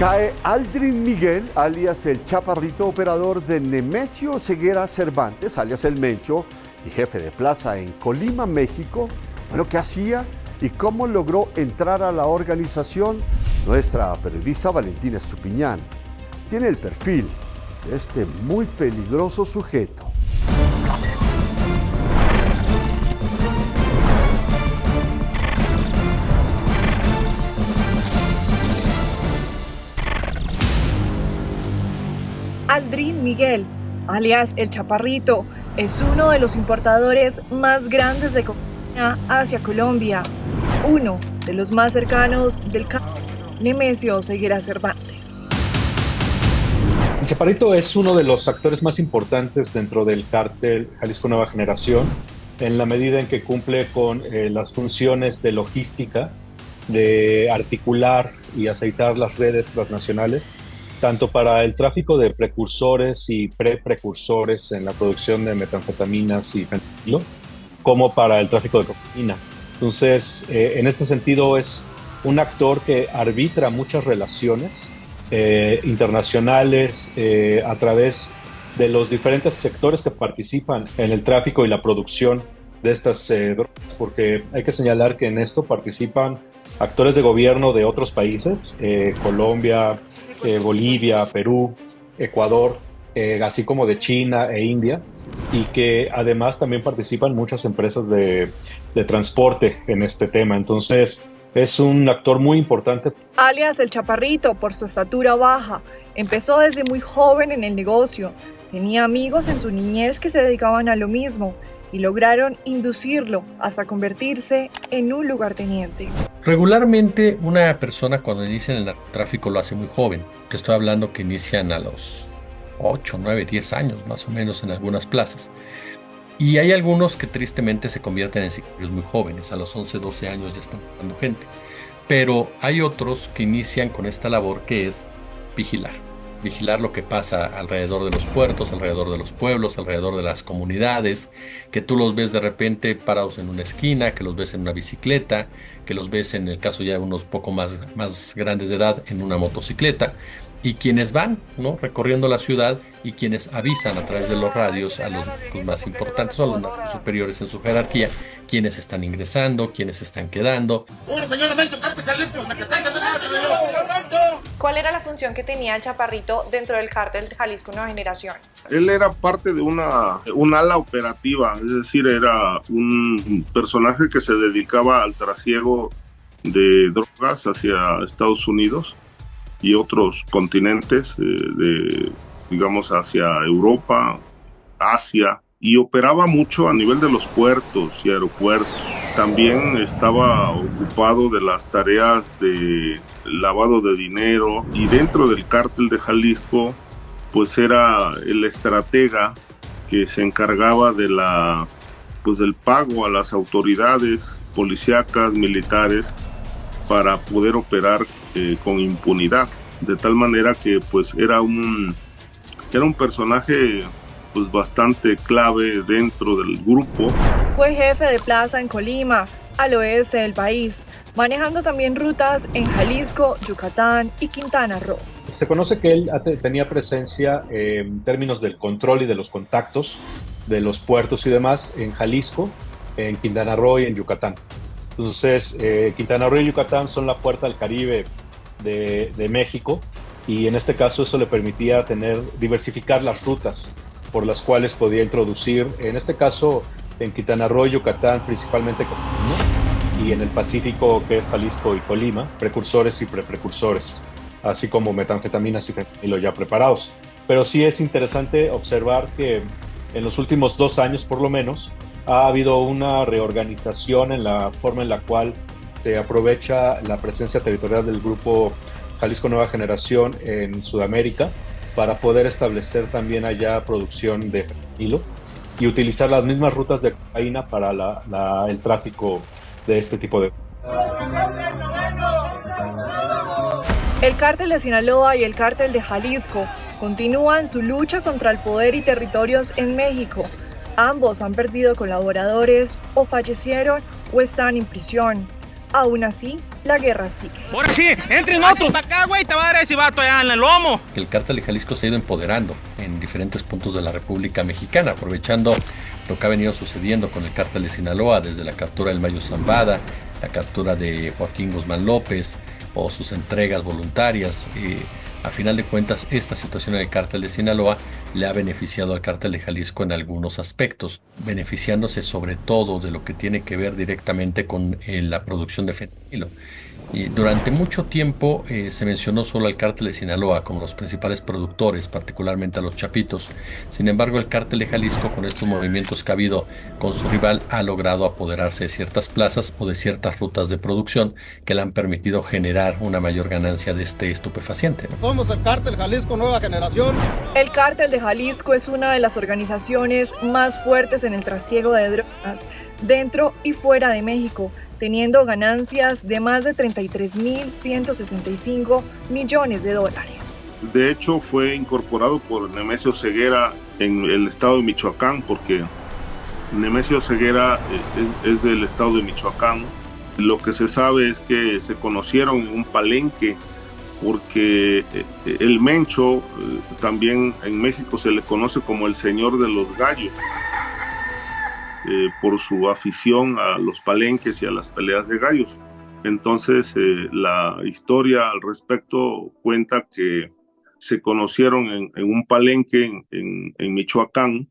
Cae Aldrin Miguel, alias el Chaparrito, operador de Nemesio Ceguera Cervantes, alias el Mencho, y jefe de plaza en Colima, México. Bueno, ¿qué hacía y cómo logró entrar a la organización? Nuestra periodista Valentina Estupiñán tiene el perfil de este muy peligroso sujeto. Aldrin Miguel, alias El Chaparrito, es uno de los importadores más grandes de cocaína hacia Colombia, uno de los más cercanos del Nemesio Ceguera Cervantes. El Chaparrito es uno de los actores más importantes dentro del cártel Jalisco Nueva Generación, en la medida en que cumple con las funciones de logística, de articular y aceitar las redes transnacionales, tanto para el tráfico de precursores y precursores en la producción de metanfetaminas y fentanilo, como para el tráfico de cocaína. Entonces, en este sentido es un actor que arbitra muchas relaciones internacionales a través de los diferentes sectores que participan en el tráfico y la producción de estas drogas, porque hay que señalar que en esto participan actores de gobierno de otros países, Colombia, Bolivia, Perú, Ecuador, así como de China e India, y que además también participan muchas empresas de transporte en este tema. Entonces, es un actor muy importante. Alias El Chaparrito, por su estatura baja, empezó desde muy joven en el negocio. Tenía amigos en su niñez que se dedicaban a lo mismo y lograron inducirlo hasta convertirse en un lugarteniente. Regularmente una persona cuando inicia en el narcotráfico lo hace muy joven. Te estoy hablando que inician a los 8, 9, 10 años más o menos en algunas plazas. Y hay algunos que tristemente se convierten en sicarios muy jóvenes, a los 11, 12 años ya están matando gente. Pero hay otros que inician con esta labor que es vigilar lo que pasa alrededor de los puertos, alrededor de los pueblos, alrededor de las comunidades, que tú los ves de repente parados en una esquina, que los ves en una bicicleta, que los ves en el caso ya unos poco más grandes de edad en una motocicleta, y quienes van, ¿no?, recorriendo la ciudad y quienes avisan a través de los radios a los más importantes o a los superiores en su jerarquía, quienes están ingresando, quienes están quedando. ¿Cuál era la función que tenía el Chaparrito dentro del cártel de Jalisco Nueva Generación? Él era parte de un ala operativa, es decir, era un personaje que se dedicaba al trasiego de drogas hacia Estados Unidos y otros continentes, digamos hacia Europa, Asia, y operaba mucho a nivel de los puertos y aeropuertos. También estaba ocupado de las tareas de lavado de dinero, y dentro del cártel de Jalisco pues era el estratega que se encargaba de del pago a las autoridades policíacas, militares, para poder operar con impunidad, de tal manera que pues era un personaje pues bastante clave dentro del grupo. Fue jefe de plaza en Colima, al oeste del país, manejando también rutas en Jalisco, Yucatán y Quintana Roo. Se conoce que él tenía presencia en términos del control y de los contactos de los puertos y demás en Jalisco, en Quintana Roo y en Yucatán. Entonces, Quintana Roo y Yucatán son la puerta al Caribe de México, y en este caso eso le permitía diversificar las rutas por las cuales podía introducir, en este caso en Quintana Roo y Yucatán principalmente cocaína, y en el Pacífico, que es Jalisco y Colima, precursores y precursores, así como metanfetaminas y fentanilo ya preparados. Pero sí es interesante observar que en los últimos 2 años por lo menos ha habido una reorganización en la forma en la cual se aprovecha la presencia territorial del grupo Jalisco Nueva Generación en Sudamérica para poder establecer también allá producción de fentanilo y utilizar las mismas rutas de cocaína para el tráfico de este tipo de... El cártel de Sinaloa y el cártel de Jalisco continúan su lucha contra el poder y territorios en México. Ambos han perdido colaboradores o fallecieron o están en prisión. Aún así, la guerra sigue. Ahora sí, entre nosotros. Para acá, güey, te va a dar ese vato allá en el lomo. El cártel de Jalisco se ha ido empoderando en diferentes puntos de la República Mexicana, aprovechando lo que ha venido sucediendo con el cártel de Sinaloa, desde la captura del Mayo Zambada, la captura de Joaquín Guzmán López o sus entregas voluntarias. A final de cuentas, esta situación en el cártel de Sinaloa le ha beneficiado al cártel de Jalisco en algunos aspectos, beneficiándose sobre todo de lo que tiene que ver directamente con la producción de fentanilo. Y durante mucho tiempo se mencionó solo al cártel de Sinaloa como los principales productores, particularmente a los Chapitos. Sin embargo, el cártel de Jalisco, con estos movimientos que ha habido con su rival, ha logrado apoderarse de ciertas plazas o de ciertas rutas de producción que le han permitido generar una mayor ganancia de este estupefaciente, ¿no? Somos el cártel Jalisco Nueva Generación. El cártel de Jalisco es una de las organizaciones más fuertes en el trasiego de drogas dentro y fuera de México, teniendo ganancias de más de 33.165 millones de dólares. De hecho, fue incorporado por Nemesio Ceguera en el estado de Michoacán, porque Nemesio Ceguera es del estado de Michoacán. Lo que se sabe es que se conocieron en un palenque, porque el Mencho también en México se le conoce como el señor de los gallos, por su afición a los palenques y a las peleas de gallos. Entonces, la historia al respecto cuenta que se conocieron en un palenque en Michoacán,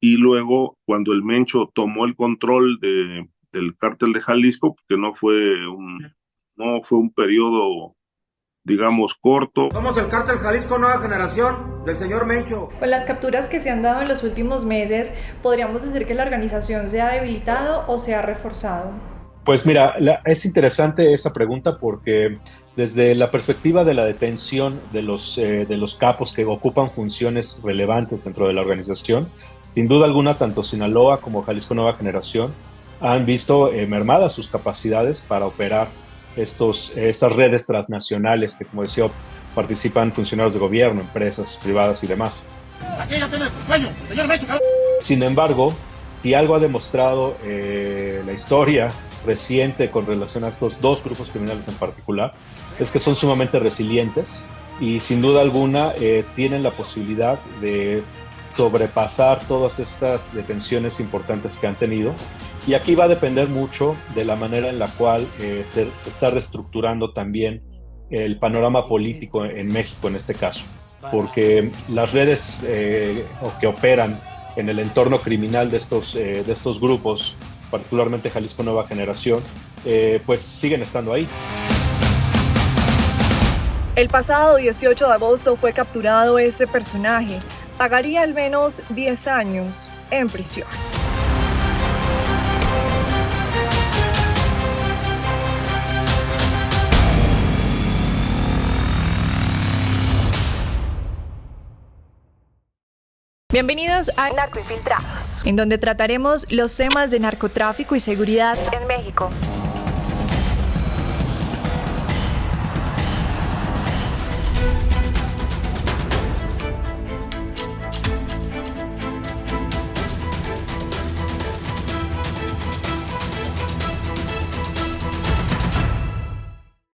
y luego cuando el Mencho tomó el control del cártel de Jalisco, porque no fue un periodo, digamos, corto. Somos el cártel Jalisco Nueva Generación del señor Mencho. Con las capturas que se han dado en los últimos meses, ¿podríamos decir que la organización se ha debilitado o se ha reforzado? Pues mira, es interesante esa pregunta porque desde la perspectiva de la detención de los capos que ocupan funciones relevantes dentro de la organización, sin duda alguna, tanto Sinaloa como Jalisco Nueva Generación han visto mermadas sus capacidades para operar estas redes transnacionales que, como decía, participan funcionarios de gobierno, empresas privadas y demás. Aquí ya tiene el sueño, señor Mencho. Sin embargo, si algo ha demostrado la historia reciente con relación a estos dos grupos criminales en particular, es que son sumamente resilientes y sin duda alguna tienen la posibilidad de sobrepasar todas estas detenciones importantes que han tenido. Y aquí va a depender mucho de la manera en la cual se está reestructurando también el panorama político en México en este caso, porque las redes que operan en el entorno criminal de estos grupos, particularmente Jalisco Nueva Generación, pues siguen estando ahí. El pasado 18 de agosto fue capturado ese personaje. Pagaría al menos 10 años en prisión. Bienvenidos a Narcoinfiltrados, en donde trataremos los temas de narcotráfico y seguridad en México.